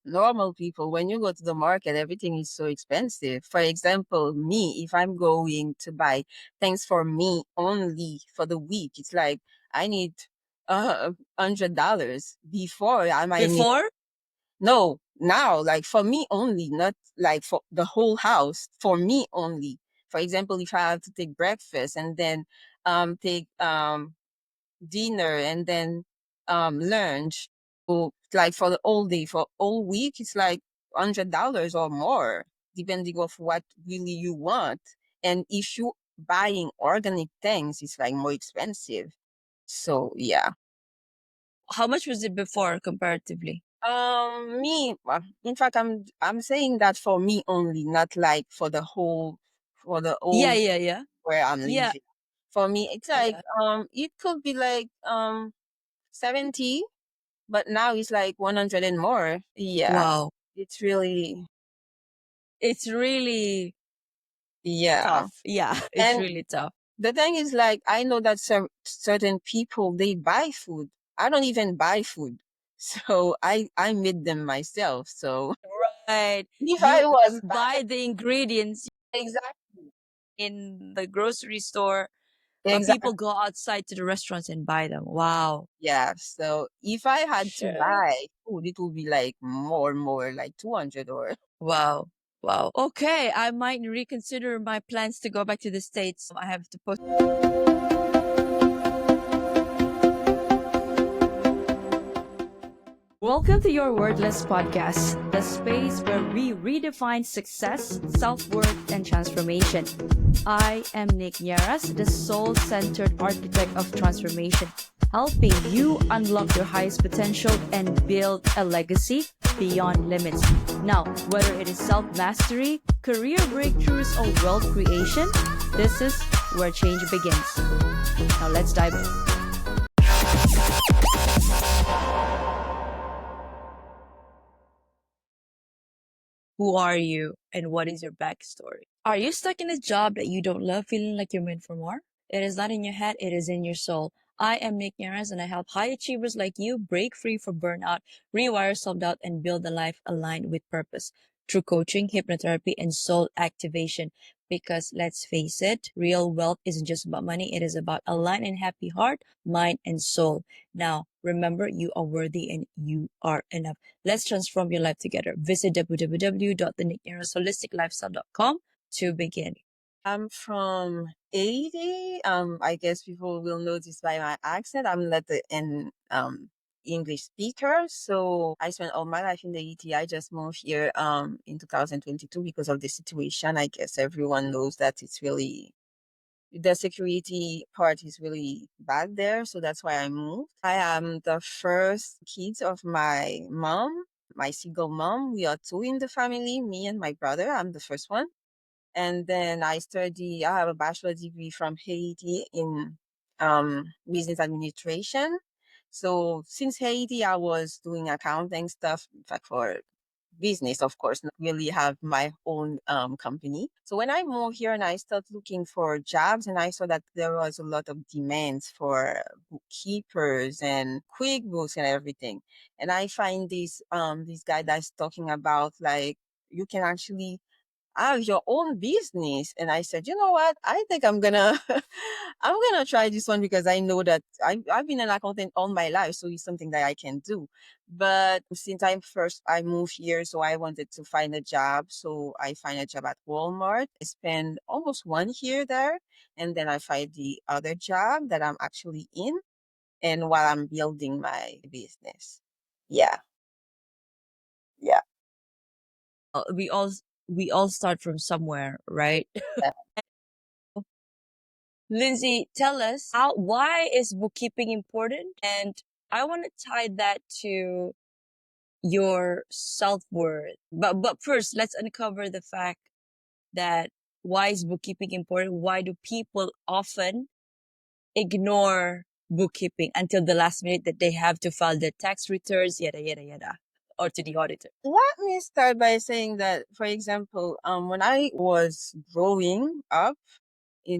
Normal people, when you go to the market, everything is so expensive. For example, me, if I'm going to buy things for me only for the week, it's like I need $100. Before I might need, Before? no, now, like for me only, not like for the whole house, for me only. For example, if I have to take breakfast and then take dinner and then lunch, so like for the whole day, for all week, it's like $100 or more, depending of what really you want. And if you buying organic things, it's like more expensive. So yeah. How much was it before comparatively? In fact, I'm saying that for me only, not like for the Yeah, whole yeah, yeah. where I'm Yeah, living. For me, it's like yeah. it could be like 70, but now it's like 100 and more. Yeah, Wow. it's really, It's really yeah. tough. Yeah, it's And really tough. the thing is, like, I know that certain people, they buy food. I don't even buy food. So I made them myself. So Right. if You I was you buying, buy the ingredients exactly, in the grocery store, but exactly. people go outside to the restaurants and buy them. Wow. Yeah. So if I had to Sure. buy food, it would be like more, like 200 or. Wow. Wow. Okay, I might reconsider my plans to go back to the States. I have to post. Welcome to your Wordless podcast, the space where we redefine success, self worth, and transformation. I am Nierras, the soul centered architect of transformation, helping you unlock your highest potential and build a legacy beyond limits. Now, whether it is self mastery, career breakthroughs, or wealth creation, this is where change begins. Now, let's dive in. Who are you and what is your backstory? Are you stuck in a job that you don't love, feeling like you're meant for more? It is not in your head, it is in your soul. I am Nick Nierras and I help high achievers like you break free from burnout, rewire self doubt, and build a life aligned with purpose through coaching, hypnotherapy, and soul activation. Because let's face it, real wealth isn't just about money, it is about a aligned and happy heart, mind, and soul. Now, remember, you are worthy and you are enough. Let's transform your life together. Visit www.thenierrasholisticlifestyle.com to begin. I'm from Haiti. I guess people will notice by my accent, I'm not an English speaker. So I spent all my life in the Haiti. I just moved here in 2022 because of the situation. I guess everyone knows that it's really, the security part is really bad there. So that's why I moved. I am the first kid of my mom, my single mom. We are two in the family, me and my brother. I'm the first one. And then I have a bachelor degree from Haiti in business administration. So since Haiti, I was doing accounting stuff, in fact, for business, of course, not really have my own company. So when I moved here and I started looking for jobs, and I saw that there was a lot of demands for bookkeepers and QuickBooks and everything. And I find this guy that's talking about, like, you can actually have your own business. And I said, you know what? I think I'm gonna I'm gonna try this one because I know that I've been an accountant all my life, so it's something that I can do. But since I moved here, so I wanted to find a job. So I find a job at Walmart. I spend almost 1 year there, and then I find the other job that I'm actually in, and while I'm building my business. Yeah, yeah. Uh, We all we all start from somewhere, right? Yeah. Lindsay, tell us how why is bookkeeping important? And I want to tie that to your self-worth. But first, let's uncover the fact that why is bookkeeping important? Why do people often ignore bookkeeping until the last minute that they have to file their tax returns, yada yada yada, or to the auditor? Let me start by saying that, for example, when I was growing up,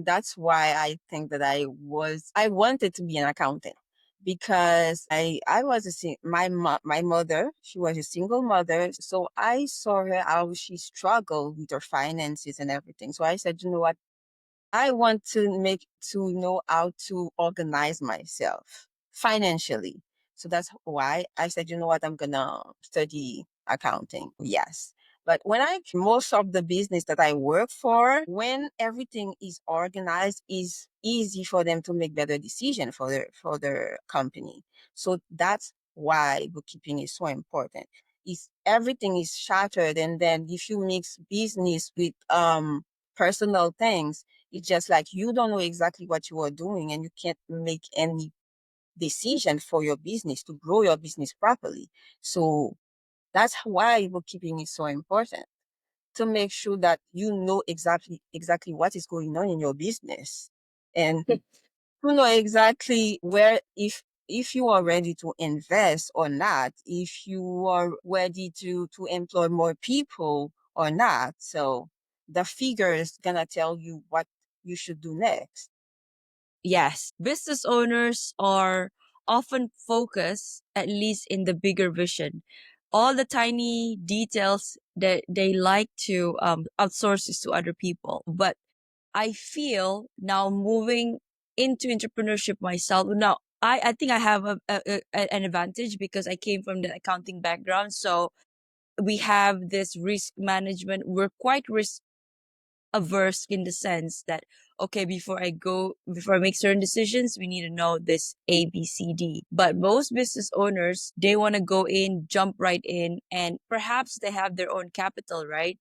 that's why I think that I wanted to be an accountant. because I was my mother, she was a single mother, so I saw her how she struggled with her finances and everything. So I said, you know what? I want to know how to organize myself financially. So that's why I said, you know what, I'm gonna study accounting. Yes. But most of the business that I work for, when everything is organized, is easy for them to make better decision for their company. So that's why bookkeeping is so important. If everything is shattered, and then if you mix business with personal things, it's just like you don't know exactly what you are doing, and you can't make any decision for your business to grow your business properly. So that's why bookkeeping is so important, to make sure that you know exactly what is going on in your business, and to know exactly where, if you are ready to invest or not, if you are ready to employ more people or not. So the figure is gonna tell you what you should do next. Yes, business owners are often focused, at least in the bigger vision. All the tiny details that they like to outsource is to other people. But I feel now moving into entrepreneurship myself. Now, I think I have an advantage because I came from the accounting background. So we have this risk management. We're quite risk averse in the sense that, okay, before I make certain decisions, we need to know this ABCD. But most business owners, they want to go in, jump right in, and perhaps they have their own capital, right?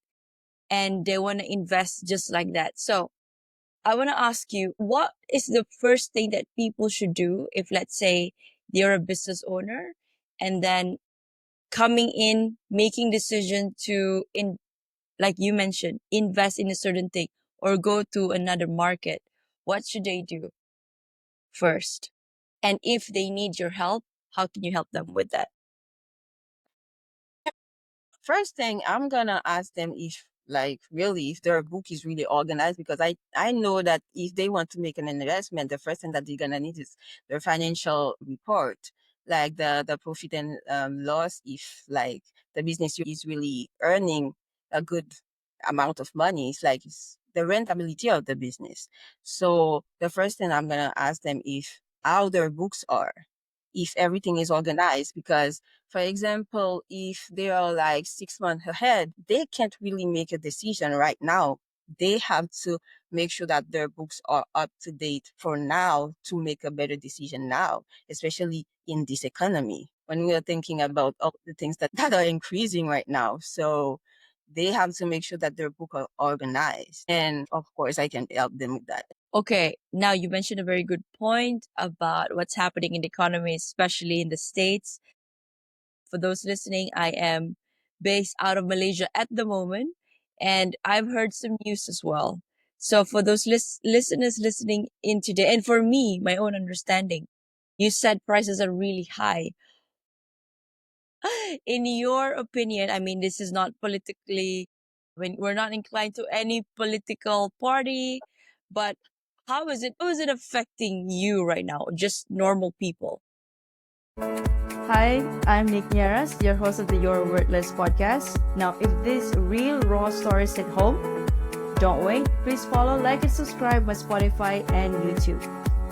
And they want to invest just like that. So I want to ask you, what is the first thing that people should do if, let's say, they're a business owner and then coming in, making decision to like you mentioned, invest in a certain thing or go to another market? What should they do first? And if they need your help, how can you help them with that? First thing, I'm gonna ask them if, like, really, if their book is really organized, because I know that if they want to make an investment, the first thing that they're gonna need is their financial report, like the profit and loss. If, like, the business is really earning a good amount of money, it's the rentability of the business. So the first thing I'm gonna ask them, if how their books are, if everything is organized, because, for example, if they are like 6 months ahead, they can't really make a decision right now. They have to make sure that their books are up to date for now to make a better decision now, especially in this economy when we are thinking about all the things that are increasing right now. So they have to make sure that their book are organized. And of course, I can help them with that. Okay, now you mentioned a very good point about what's happening in the economy, especially in the States. For those listening, I am based out of Malaysia at the moment, and I've heard some news as well. So, for those listeners listening in today, and for me, my own understanding, you said prices are really high. In your opinion, I mean, this is not politically, I mean, we're not inclined to any political party, but how is it affecting you right now, just normal people? Hi, I'm Nierras, your host of the Your Worthless podcast. Now, if these real raw stories hit home, don't wait. Please follow, like, and subscribe my Spotify and YouTube.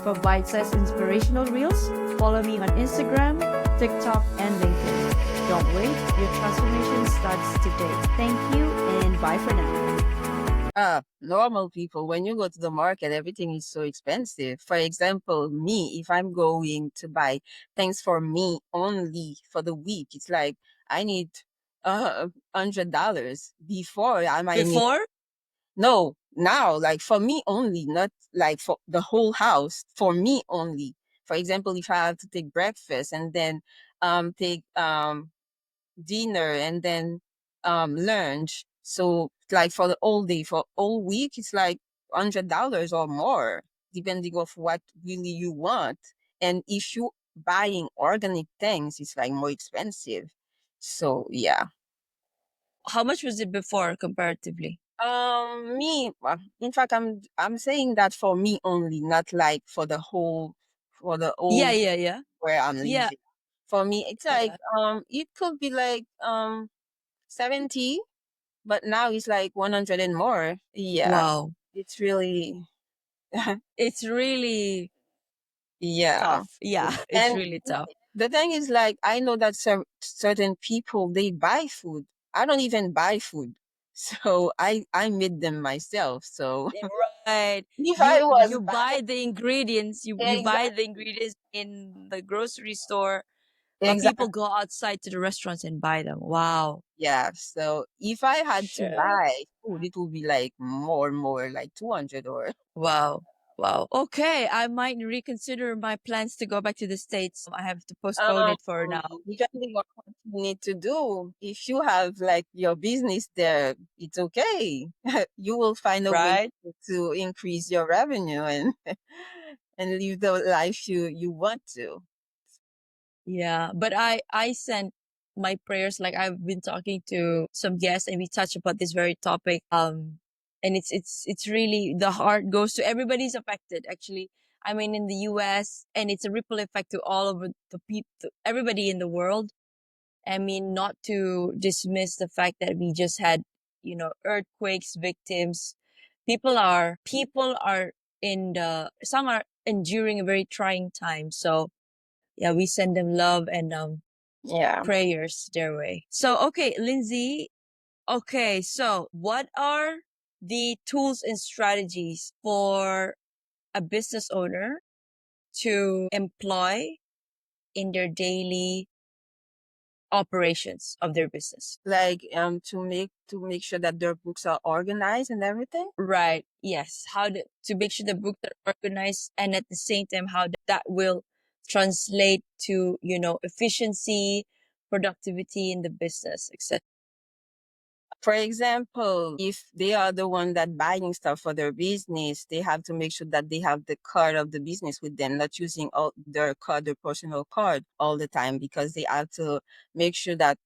For bite-sized inspirational reels, follow me on Instagram, TikTok, and LinkedIn. Don't wait. Your transformation starts today. Thank you, and bye for now. Normal people, when you go to the market, everything is so expensive. For example, me, if I'm going to buy things for me only for the week, it's like I need $100. Before, I might need, Before, no, now, like, for me only, not like for the whole house, for me only. For example, if I have to take breakfast and then take dinner and then lunch. So, like, for the whole day, for all week, it's like $100 or more, depending of what really you want. And if you buying organic things, it's like more expensive. So yeah. how much was it before comparatively? Me, in fact, I'm saying that for me only, not like for the whole for the Yeah, old yeah, yeah. where I'm Yeah. living. For me, it's like Yeah. it could be like 70, but now it's like 100 and more. Yeah, Wow. it's really It's really yeah. tough. Yeah, it's And really tough. the thing is, like, I know that certain people they buy food. I don't even buy food, so I made them myself. So Right. if I You was buy the ingredients, you buy the exactly ingredients in the grocery store, but exactly people go outside to the restaurants and buy them. Wow. yeah. So if I had to Shit. buy food, it would be like more like 200 or Wow. Wow. Okay, I might reconsider my plans to go back to the States. I have to postpone Um, it for now. depending on what you need to do. If you have like your business there, it's okay. You will find a way Right? to increase your revenue and and live the life you want to. Yeah, but I sent my prayers, like I've been talking to some guests and we touched about this very topic. And it's really the heart goes to everybody's affected actually. I mean in the US, and it's a ripple effect to all over the people, everybody in the world. I mean, not to dismiss the fact that we just had, earthquakes victims. People are in the some are enduring a very trying time. So yeah, we send them love and Yeah. prayers their way. So okay, Lindsay. Okay, so what are the tools and strategies for a business owner to employ in their daily operations of their business? Like to make sure that their books are organized and everything. Right. Yes. To make sure the books are organized, and at the same time how that will translate to, efficiency, productivity in the business, etc. For example, if they are the one that buying stuff for their business, they have to make sure that they have the card of the business with them, not using all their card, their personal card all the time, because they have to make sure that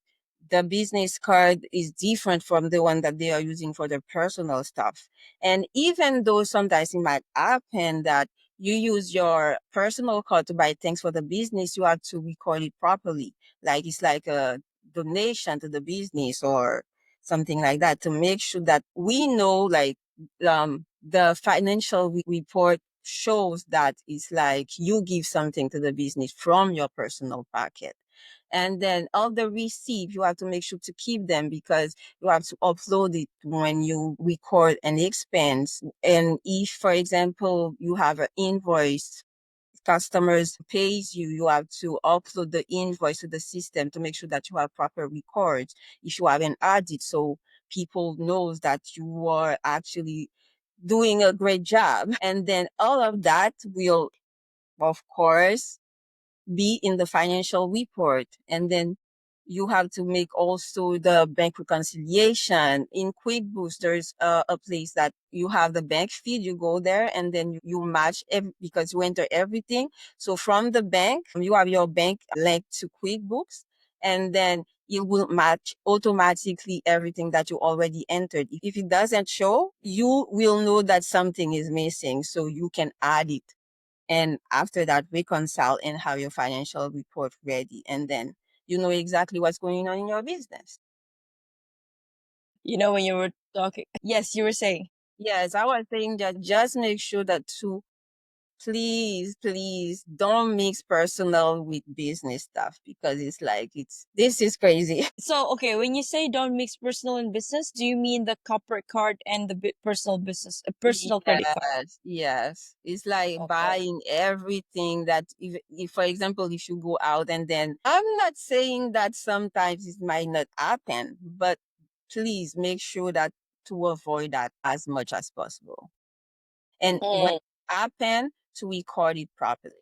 the business card is different from the one that they are using for their personal stuff. And even though sometimes it might happen that you use your personal card to buy things for the business, you have to record it properly. Like it's like a donation to the business or something like that, to make sure that we know, like, the financial report shows that it's like you give something to the business from your personal pocket. And then all the receipt, you have to make sure to keep them, because you have to upload it when you record an expense. And if, for example, you have an invoice, customers pays you, you have to upload the invoice to the system to make sure that you have proper records. If you have an audit, so people knows that you are actually doing a great job. And then all of that will, of course, be in the financial report. And then you have to make also the bank reconciliation. In QuickBooks, there's a place that you have the bank feed. You go there and then you match because you enter everything. So from the bank, you have your bank linked to QuickBooks, and then it will match automatically everything that you already entered. If it doesn't show, you will know that something is missing, so you can add it, and after that reconcile and have your financial report ready, and then you know exactly what's going on in your business. When you were talking, yes, you were saying. Yes, I was saying that just make sure that to please don't mix personal with business stuff, because it's like this is crazy. So, okay, when you say don't mix personal and business, do you mean the corporate card and the personal business, a personal credit card? Yes. It's like Okay. buying everything that, if, for example, if you go out and then, I'm not saying that sometimes it might not happen, but please make sure that to avoid that as much as possible. And when Mm, it happen, to record it properly.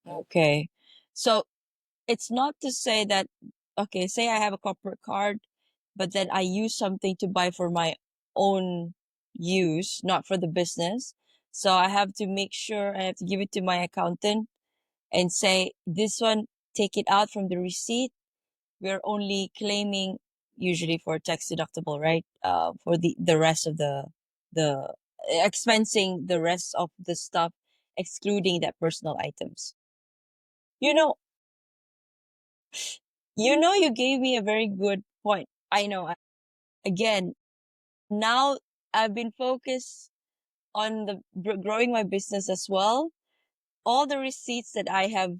okay. So it's not to say that, okay, say I have a corporate card, but then I use something to buy for my own use, not for the business. So I have to make sure I have to give it to my accountant and say, this one, take it out from the receipt. We're only claiming usually for tax deductible, right? For the rest of the expensing the rest of the stuff excluding that personal items. You know, you gave me a very good point. I know. Again, now I've been focused on the growing my business as well. All the receipts that I have,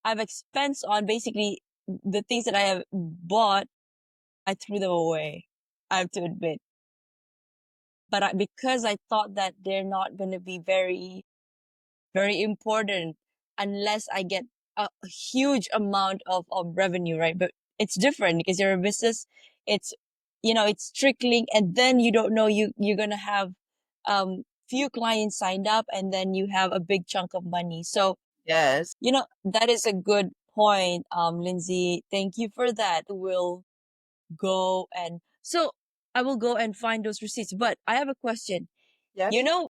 I've expensed on, basically the things that I have bought, I threw them away. I have to admit, but because I thought that they're not going to be very, very important unless I get a huge amount of revenue, right? But it's different because you're a business. It's, it's trickling, and then you don't know, you're going to have few clients signed up, and then you have a big chunk of money. So, Yes. that is a good point, Lindsay. Thank you for that. We'll go and so I will go and find those receipts. But I have a question. You Yes. know,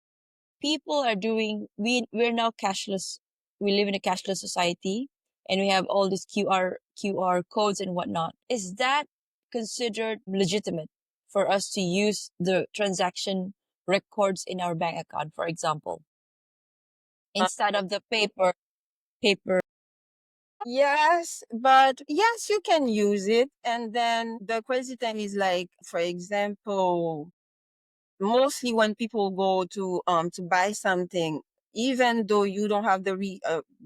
people are doing, we're now cashless. We live in a cashless society, and we have all these QR codes and whatnot. Is that considered legitimate for us to use the transaction records in our bank account, for example, Uh, instead of the paper? yes, but yes, you can use it. And then the crazy thing is, like, for example, mostly when people go to buy something, even though you don't have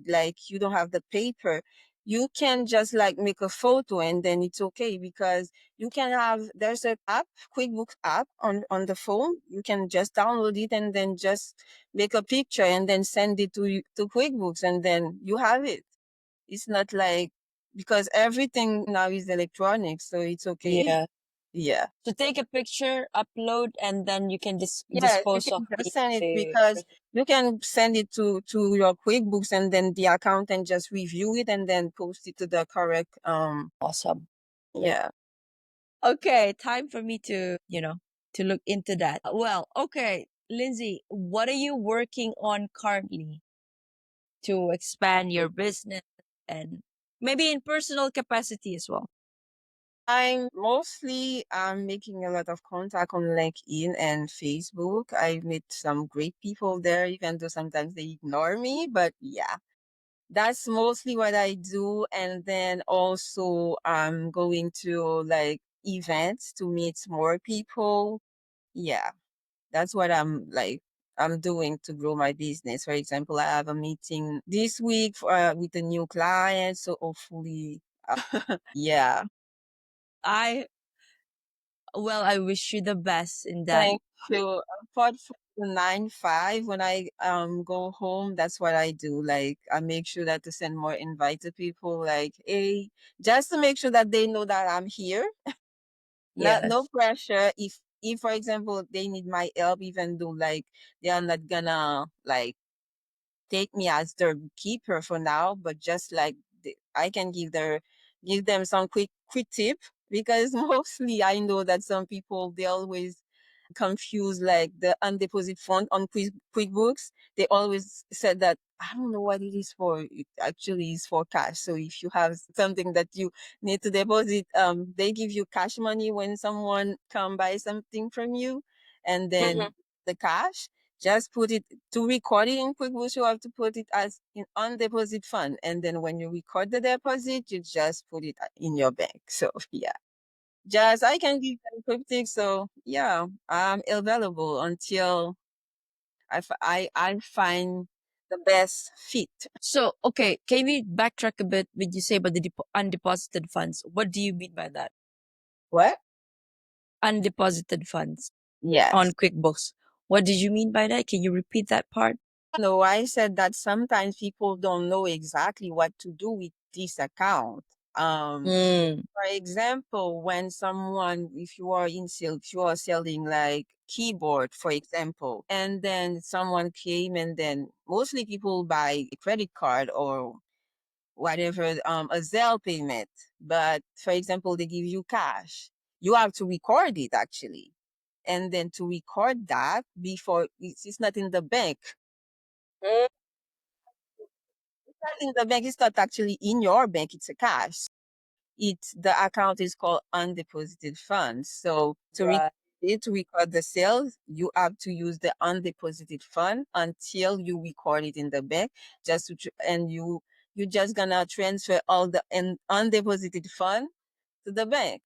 like, you don't have the paper, you can just like make a photo, and then it's okay, because you can have, there's a app, QuickBooks app on the phone. You can just download it and then just make a picture and then send it to QuickBooks, and then you have it. It's not like, because everything now is electronic, so it's okay. Yeah. Yeah. To take a picture, upload, and then you can Yes, you dispose of can just send it, the because you can send it to your QuickBooks, and then the accountant just review it and then post it to the correct awesome. yeah. Okay, time for me to, to look into that. Well, okay, Lindsay, what are you working on currently to expand your business and maybe in personal capacity as well? I'm making a lot of contact on LinkedIn and Facebook. I meet some great people there, even though sometimes they ignore me, but yeah. That's mostly what I do. And then also I'm going to like events to meet more people. Yeah, that's what I'm doing to grow my business. For example, I have a meeting this week with a new client, so hopefully, yeah. I Well, I wish you the best in that. Thank you. Apart from the 9 5, when I go home, that's what I do. Like, I make sure that to send more invite to people, like, hey, just to make sure that they know that I'm here. Not no Yes. pressure. If for example they need my help, even though like they are not gonna like take me as their keeper for now, but just like I can give them some quick tip, because mostly I know that some people, they always confuse like the undeposit fund on QuickBooks. They always said that, I don't know what it is for. It actually is for cash. So if you have something that you need to deposit, they give you cash money when someone come buy something from you, and Mhm. then the cash, just put it to record it in QuickBooks. You have to put it as in on deposit fund, and then when you record the deposit, you just put it in your bank. So yeah, just I can give them quick tips. So yeah, I'm available until I find the best fit. So, okay, can we backtrack a bit when you say about the undeposited funds? What do you mean by that? What? Undeposited funds on Yes. QuickBooks. What did you mean by that? Can you repeat that part? No, I said that sometimes people don't know exactly what to do with this account. Um, Mm, For example, when someone, if you are in sale, if you are selling like keyboard, for example, and then someone came, and then mostly people buy a credit card or whatever, a Zelle payment. But for example, they give you cash. You have to record it actually. And then to record that before it's not in the bank. mm, It's not in the bank, it's not actually in your bank, it's a cash. It's the account is called undeposited funds. So to right. to record the sales, you have to use the undeposited fund until you record it in the bank. And you just gonna transfer all the undeposited fund to the bank.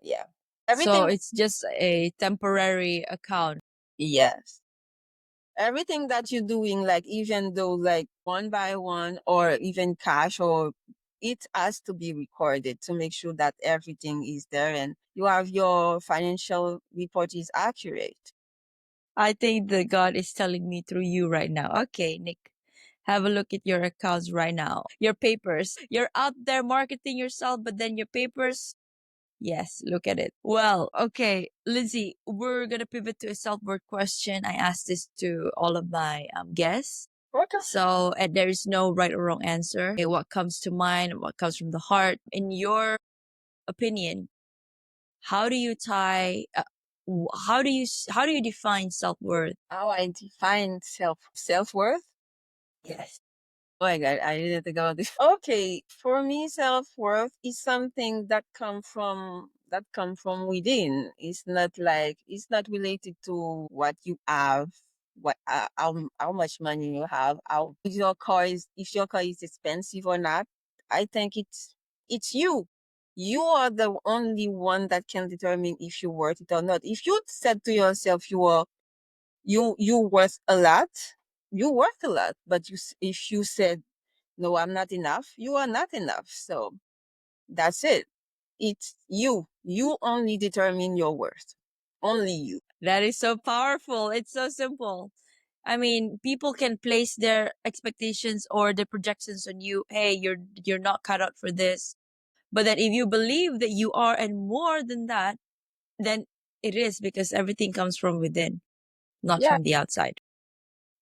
Yeah. So Everything. it's just a temporary account. Yes. Everything that you're doing, like even though like one by one or even cash, or it has to be recorded to make sure that everything is there and you have your financial report is accurate. I think that God is telling me through you right now. Okay, Nick, have a look at your accounts right now. Your papers. You're out there marketing yourself, but then your papers. Yes, look at it. Well, okay, Lindsay, we're gonna pivot to a self-worth question. I asked this to all of my guests. Okay. So, and there is no right or wrong answer. Okay, what comes to mind, what comes from the heart. In your opinion, how do you how do you define self-worth? How I define self-worth? Yes. Oh my God, I didn't think about this. Okay, for me, self-worth is something that come from within. It's not related to what you have, how much money you have, how if your car is expensive or not. I think it's you. You are the only one that can determine if you're worth it or not. If you said to yourself you worth a lot, you worth a lot. But if you said no, I'm not enough, you are not enough. So that's it. It's you. You only determine your worth. Only you. That is so powerful. It's so simple. I mean, people can place their expectations or their projections on you. Hey, you're not cut out for this. But then if you believe that you are and more than that, then it is because everything comes from within, not Yeah, from the outside.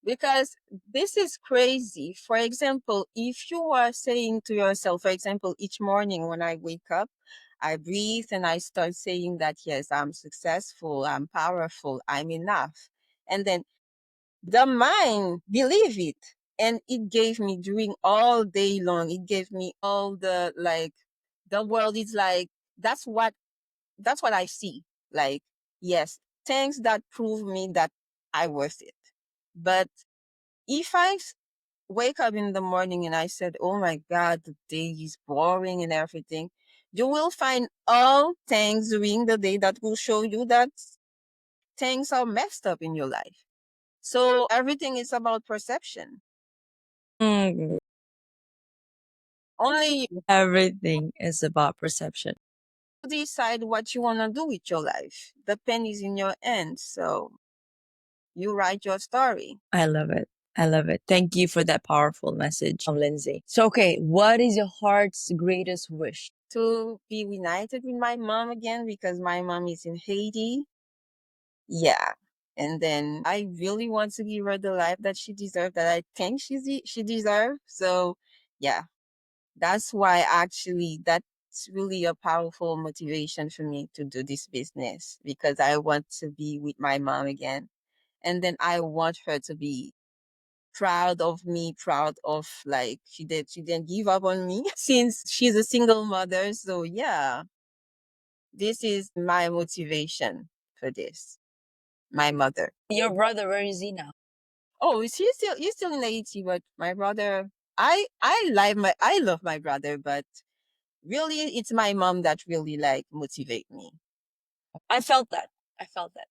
because this is crazy. For example, if you are saying to yourself, for example, each morning when I wake up, I breathe and I start saying that, yes, I'm successful, I'm powerful, I'm enough. And then the mind believe it. And it gave me during all day long, it gave me all the world is like, that's what I see. Like, yes, things that prove me that I worth it. But if wake up in the morning and I said, oh my God, the day is boring and everything, you will find all things during the day that will show you that things are messed up in your life. So everything is about perception. Mm, Only you everything is about perception. decide what you want to do with your life. The pen is in your hand, so you write your story. I love it. I love it. Thank you for that powerful message, Lindsay. So, okay, what is your heart's greatest wish? To be reunited with my mom again because my mom is in Haiti. Yeah. And then I really want to give her the life that she deserves, that I think she deserves. So, yeah, that's why actually that's really a powerful motivation for me to do this business because I want to be with my mom again. And then I want her to be proud of me, proud of like she didn't give up on me since she's a single mother. So yeah, this is my motivation for this. My mother. Your brother, where is he now? Oh, is he's still in Haiti, but my brother, I love my brother, but really it's my mom that really like motivate me. I felt that. I felt that.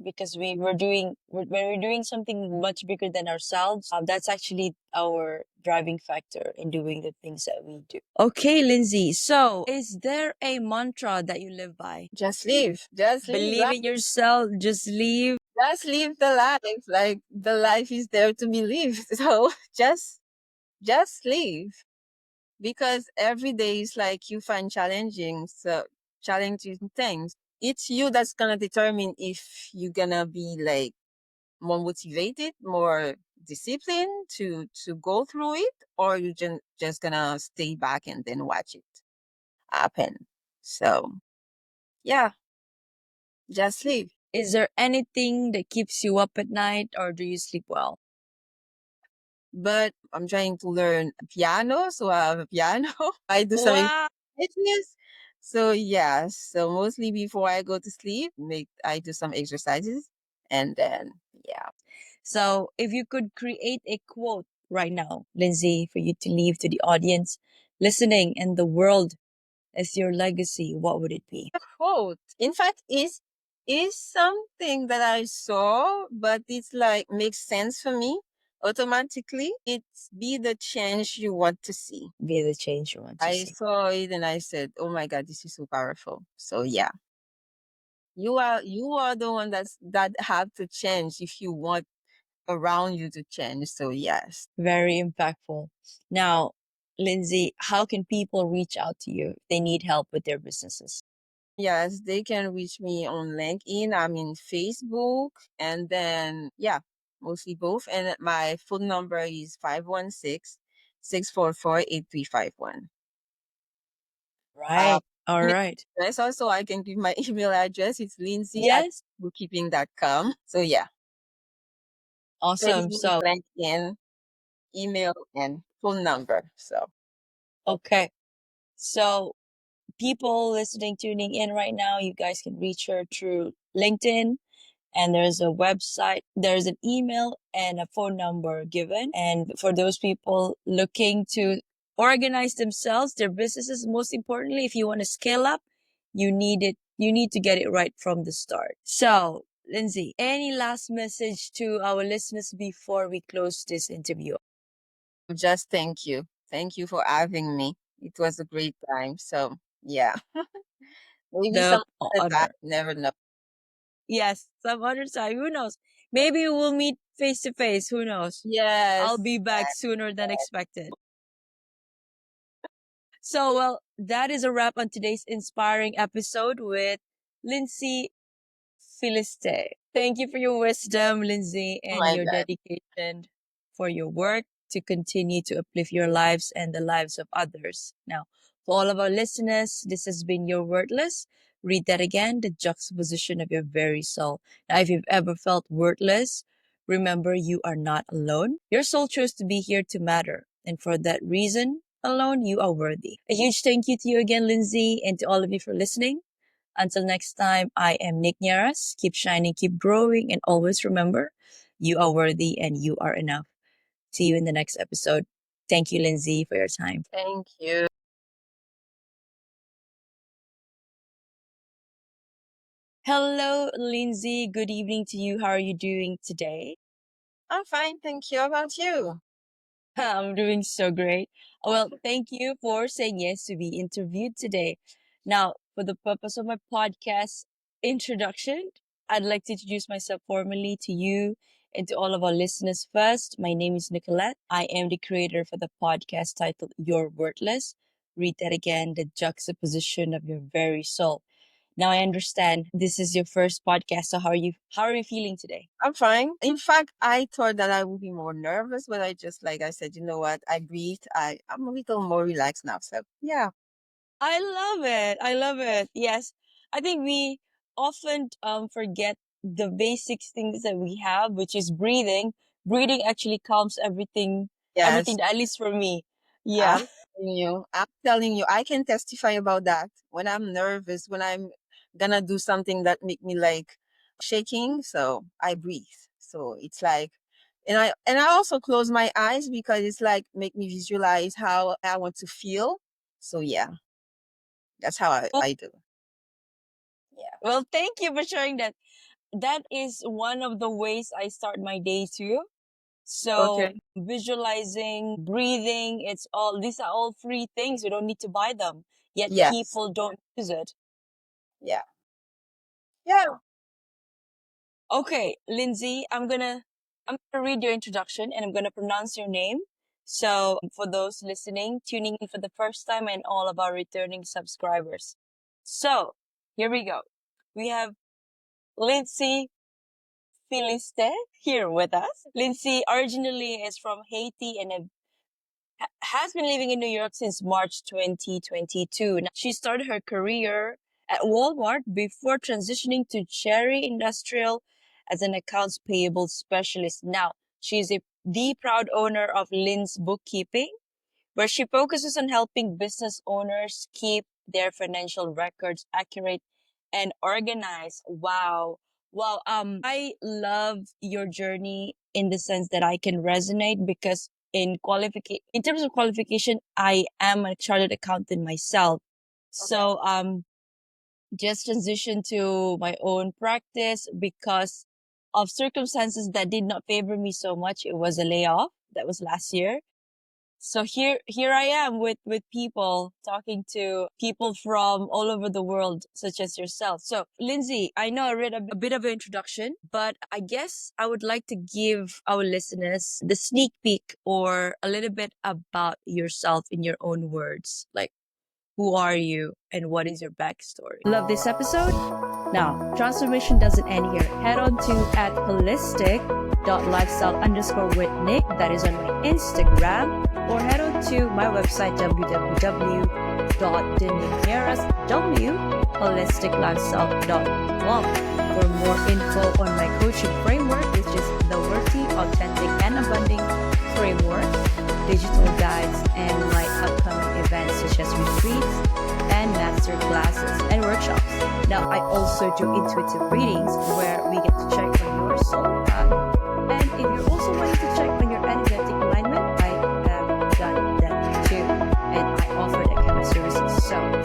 Because when we're doing something much bigger than ourselves, that's actually our driving factor in doing the things that we do. Okay, Lindsay. So, is there a mantra that you live by? Just live. Just live. Believe in yourself. Just leave. Just live the life. Like the life is there to be lived. So just live. Because every day is like you find challenging things. It's you that's gonna determine if you're gonna be like more motivated, more disciplined to go through it, or you just gonna stay back and then watch it happen. So yeah, just live. Is there anything that keeps you up at night or do you sleep well? But I'm trying to learn piano, so I have a piano. I do some Wow. exercises. So yeah, so mostly before I go to sleep, make I do some exercises and then yeah. So, if you could create a quote right now, Lindsay, for you to leave to the audience listening and the world as your legacy, what would it be? Quote. In fact, is something that I saw, but it's like makes sense for me automatically. It's be the change you want to see. Be the change you want to I see. saw it and I said, "Oh my God, this is so powerful." So yeah, you are the one that have to change if you want around you to change. So yes. Very impactful. Now, Lindsay, how can people reach out to you if they need help with their businesses? Yes, they can reach me on LinkedIn. I'm in Facebook, and then yeah, mostly both. And my phone number is 516-644-8351. Right. All Email right. address also I can give my email address. It's Lindsay at Yes. bookkeeping.com. So yeah, Awesome. Facebook, So, LinkedIn, email, and phone number. So okay. So, people listening, tuning in right now, you guys can reach her through LinkedIn, and there's a website, there's an email and a phone number given. And for those people looking to organize themselves, their businesses, most importantly, if you want to scale up, you need to get it right from the start. So, Lindsay, any last message to our listeners before we close this interview? just thank you. Thank you for having me. It was a great time. So yeah. Maybe The some other time, honor. never know. Yes, some other time. Who knows? Maybe we'll meet face to face. Who knows? I'll Yes. be back sooner than expected. So, well, that is a wrap on today's inspiring episode with Lindsey Philistin. Thank you for your wisdom, Lindsay, Oh and my your God. dedication for your work to continue to uplift your lives and the lives of others. Now, for all of our listeners, this has been your Wordless. Read that again, the juxtaposition of your very soul. Now, if you've ever felt wordless, remember you are not alone. Your soul chose to be here to matter. And for that reason alone, you are worthy. A huge thank you to you again, Lindsay, and to all of you for listening. Until next time, I am Nierras. Keep shining, keep growing, and always remember, you are worthy and you are enough. See you in the next episode. Thank you, Lindsay, for your time. Thank you. Hello, Lindsay. Good evening to you. How are you doing today? I'm fine. Thank you. How about you? I'm doing so great. Well, thank you for saying yes to be interviewed today. Now, for the purpose of my podcast introduction, I'd like to introduce myself formally to you and to all of our listeners first. My name is Nicolette. I am the creator for the podcast titled You're Worthless. Read that again, the juxtaposition of your very soul. Now I understand this is your first podcast. So how are you feeling today? I'm fine. In fact, I thought that I would be more nervous, but I just, like I said, you know what? I breathed. I'm a little more relaxed now. So yeah. I love it. I love it. Yes. I think we often forget the basic things that we have, which is breathing. Breathing actually calms Yes. everything, at least for me. Yeah. I'm I'm telling you, I can testify about that. When I'm nervous, when I'm gonna do something that make me like shaking, so I breathe. So it's like, and I also close my eyes because it's like make me visualize how I want to feel. So yeah, that's how Well, I do. Yeah. well, thank you for sharing that. That is one of the ways I start my day too. So Okay. visualizing, breathing, these are all free things. You don't need to buy them. Yet Yes. people don't use it. Yeah. Yeah. Okay, Lindsay, I'm gonna read your introduction and I'm gonna pronounce your name. So for those listening, tuning in for the first time and all of our returning subscribers. So here we go. We have Lindsay Philistin here with us. Lindsay originally is from Haiti and has been living in New York since March 2022. Now, she started her career at Walmart before transitioning to Chery Industrial as an accounts payable specialist. Now, she's the proud owner of Lindz Bookkeeping, where she focuses on helping business owners keep their financial records accurate and organized. Wow. Wow. I love your journey in the sense that I can resonate because in terms of qualification, I am a chartered accountant myself. So just transitioned to my own practice because of circumstances that did not favor me so much. It was a layoff that was last year. So here I am with people, talking to people from all over the world, such as yourself. So Lindsay, I know I read a bit of an introduction, but I guess I would like to give our listeners the sneak peek or a little bit about yourself in your own words. Like, who are you and what is your backstory? Love this episode? Now, transformation doesn't end here. Head on to at holistic.lifestyle_with Nick. That is on my Instagram. Or head on to my website, www.denierras.holisticlifestyle.com for more info on my coaching framework, which is the Worthy, Authentic, and Abundant Framework, digital guides, and my upcoming events such as retreats and master classes and workshops. Now, I also do intuitive readings where we get to check on your soul path. And if you're also wanting to check on your energetic alignment, I have done that too. And I offer that kind of services. So